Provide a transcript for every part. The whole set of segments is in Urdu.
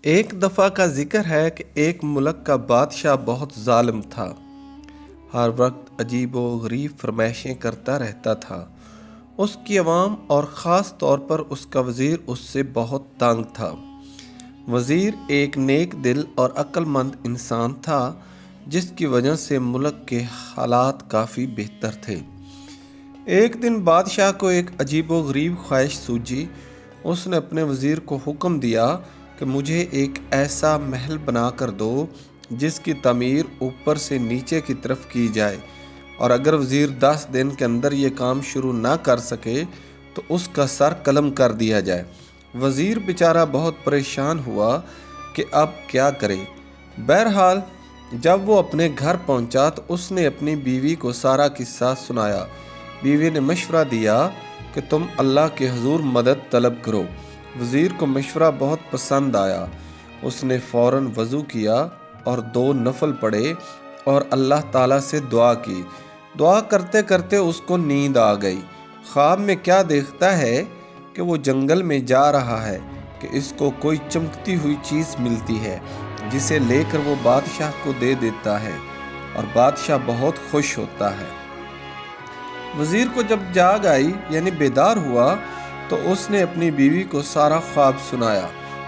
ایک دفعہ کا ذکر ہے کہ ایک ملک کا بادشاہ بہت ظالم تھا۔ ہر وقت عجیب و غریب فرمائشیں کرتا رہتا تھا۔ اس کی عوام اور خاص طور پر اس کا وزیر اس سے بہت تنگ تھا۔ وزیر ایک نیک دل اور عقل مند انسان تھا، جس کی وجہ سے ملک کے حالات کافی بہتر تھے۔ ایک دن بادشاہ کو ایک عجیب و غریب خواہش سوجی۔ اس نے اپنے وزیر کو حکم دیا کہ مجھے ایک ایسا محل بنا کر دو جس کی تعمیر اوپر سے نیچے کی طرف کی جائے، اور اگر وزیر 10 دن کے اندر یہ کام شروع نہ کر سکے تو اس کا سر قلم کر دیا جائے۔ وزیر بیچارہ بہت پریشان ہوا کہ اب کیا کرے۔ بہرحال جب وہ اپنے گھر پہنچا تو اس نے اپنی بیوی کو سارا قصہ سنایا۔ بیوی نے مشورہ دیا کہ تم اللہ کے حضور مدد طلب کرو۔ وزیر کو مشورہ بہت پسند آیا۔ اس نے فوراً وضو کیا اور 2 نفل پڑھے اور اللہ تعالیٰ سے دعا کی۔ دعا کرتے کرتے اس کو نیند آ گئی۔ خواب میں کیا دیکھتا ہے کہ وہ جنگل میں جا رہا ہے کہ اس کو کوئی چمکتی ہوئی چیز ملتی ہے، جسے لے کر وہ بادشاہ کو دے دیتا ہے اور بادشاہ بہت خوش ہوتا ہے۔ وزیر کو جب جاگ آئی یعنی بیدار ہوا تو اس نے اپنی بیوی کو سارا خواب سنایا۔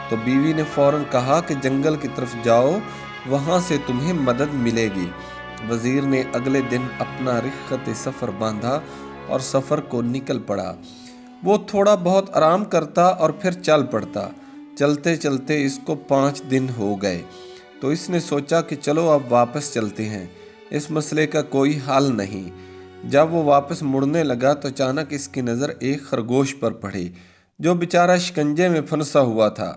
تو بیوی نے فوراً کہا کہ جنگل کی طرف جاؤ، وہاں سے تمہیں مدد ملے گی۔ وزیر نے اگلے دن اپنا رخت سفر باندھا اور سفر کو نکل پڑا۔ وہ تھوڑا بہت آرام کرتا اور پھر چل پڑتا۔ چلتے چلتے اس کو 5 دن ہو گئے تو اس نے سوچا کہ چلو اب واپس چلتے ہیں، اس مسئلے کا کوئی حل نہیں۔ جب وہ واپس مڑنے لگا تو اچانک اس کی نظر ایک خرگوش پر پڑی جو بیچارہ شکنجے میں پھنسا ہوا تھا۔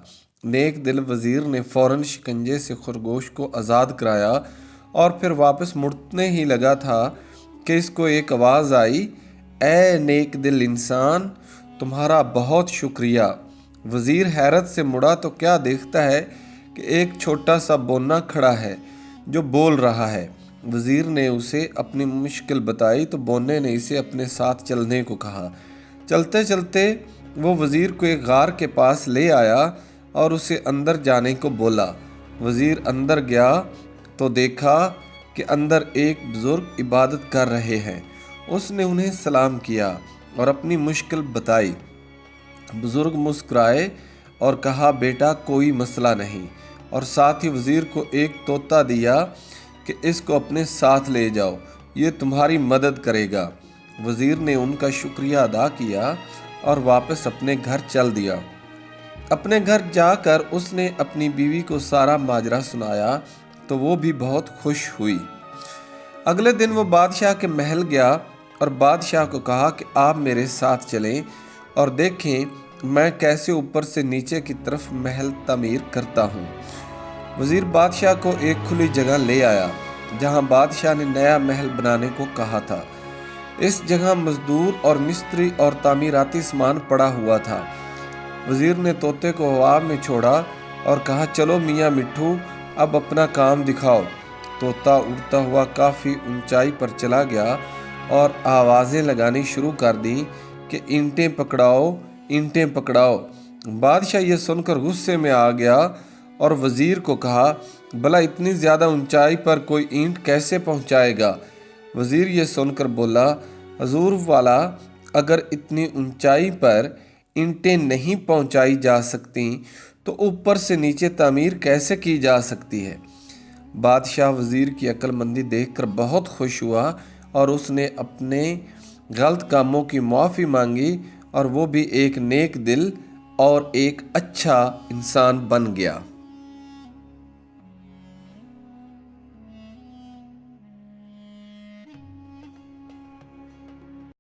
نیک دل وزیر نے فوراً شکنجے سے خرگوش کو آزاد کرایا اور پھر واپس مڑنے ہی لگا تھا کہ اس کو ایک آواز آئی، اے نیک دل انسان، تمہارا بہت شکریہ۔ وزیر حیرت سے مڑا تو کیا دیکھتا ہے کہ ایک چھوٹا سا بونا کھڑا ہے جو بول رہا ہے۔ وزیر نے اسے اپنی مشکل بتائی تو بونے نے اسے اپنے ساتھ چلنے کو کہا۔ چلتے چلتے وہ وزیر کو ایک غار کے پاس لے آیا اور اسے اندر جانے کو بولا۔ وزیر اندر گیا تو دیکھا کہ اندر ایک بزرگ عبادت کر رہے ہیں۔ اس نے انہیں سلام کیا اور اپنی مشکل بتائی۔ بزرگ مسکرائے اور کہا، بیٹا کوئی مسئلہ نہیں، اور ساتھ ہی وزیر کو ایک طوطا دیا کہ اس کو اپنے ساتھ لے جاؤ، یہ تمہاری مدد کرے گا۔ وزیر نے ان کا شکریہ ادا کیا اور واپس اپنے گھر چل دیا۔ اپنے گھر جا کر اس نے اپنی بیوی کو سارا ماجرا سنایا تو وہ بھی بہت خوش ہوئی۔ اگلے دن وہ بادشاہ کے محل گیا اور بادشاہ کو کہا کہ آپ میرے ساتھ چلیں اور دیکھیں میں کیسے اوپر سے نیچے کی طرف محل تعمیر کرتا ہوں۔ وزیر بادشاہ کو ایک کھلی جگہ لے آیا جہاں بادشاہ نے نیا محل بنانے کو کہا تھا۔ اس جگہ مزدور اور مستری اور تعمیراتی سامان پڑا ہوا تھا۔ وزیر نے طوطے کو ہوا میں چھوڑا اور کہا، چلو میاں مٹھو، اب اپنا کام دکھاؤ۔ طوطا اڑتا ہوا کافی اونچائی پر چلا گیا اور آوازیں لگانی شروع کر دیں کہ اینٹیں پکڑاؤ، اینٹیں پکڑاؤ۔ بادشاہ یہ سن کر غصے میں آ گیا اور وزیر کو کہا، بھلا اتنی زیادہ اونچائی پر کوئی اینٹ کیسے پہنچائے گا؟ وزیر یہ سن کر بولا، حضور والا، اگر اتنی اونچائی پر اینٹیں نہیں پہنچائی جا سکتی تو اوپر سے نیچے تعمیر کیسے کی جا سکتی ہے؟ بادشاہ وزیر کی عقل مندی دیکھ کر بہت خوش ہوا اور اس نے اپنے غلط کاموں کی معافی مانگی اور وہ بھی ایک نیک دل اور ایک اچھا انسان بن گیا۔